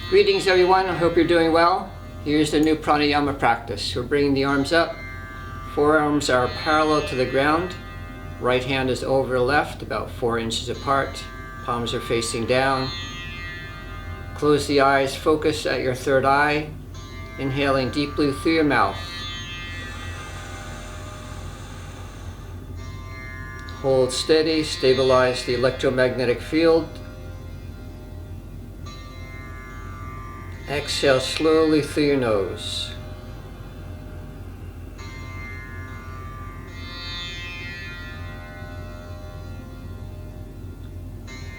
Greetings everyone, I hope you're doing well. Here's the new pranayama practice. We're bringing the arms up. Forearms are parallel to the ground. Right hand is over left, about 4 inches apart. Palms are facing down. Close the eyes, focus at your third eye. Inhaling deeply through your mouth. Hold steady, stabilize the electromagnetic field. Exhale slowly through your nose.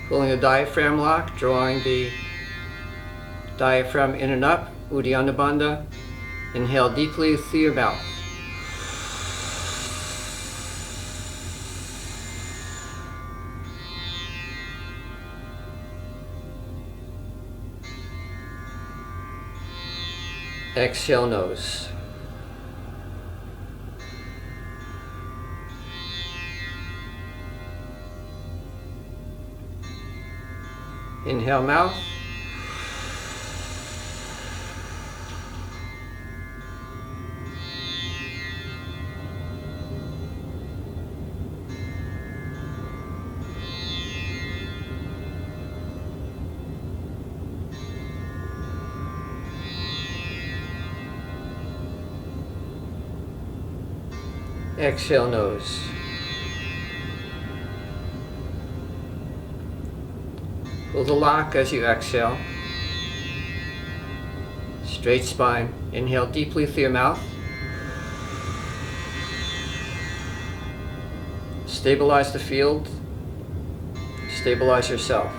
Pulling the diaphragm lock, drawing the diaphragm in and up, Uddiyana Bandha. Inhale deeply through your mouth. Exhale nose. Inhale mouth. Exhale nose. Pull the lock as you exhale. Straight spine. Inhale deeply through your mouth. Stabilize the field. Stabilize yourself.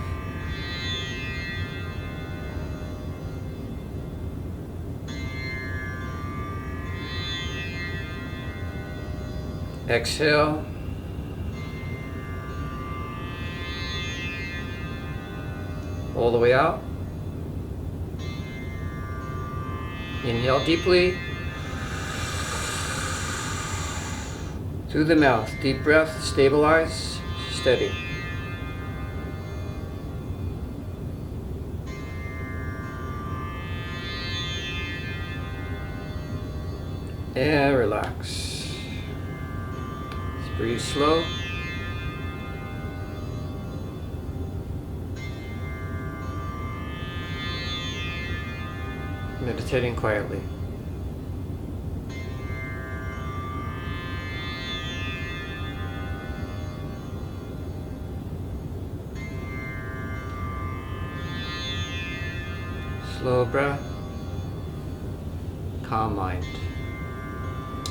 Exhale. All the way out. Inhale deeply. Through the mouth. Deep breath. Stabilize. Steady. And relax. Breathe slow. Meditating quietly. Slow breath. Calm mind.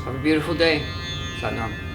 Have a beautiful day. Sat Nam.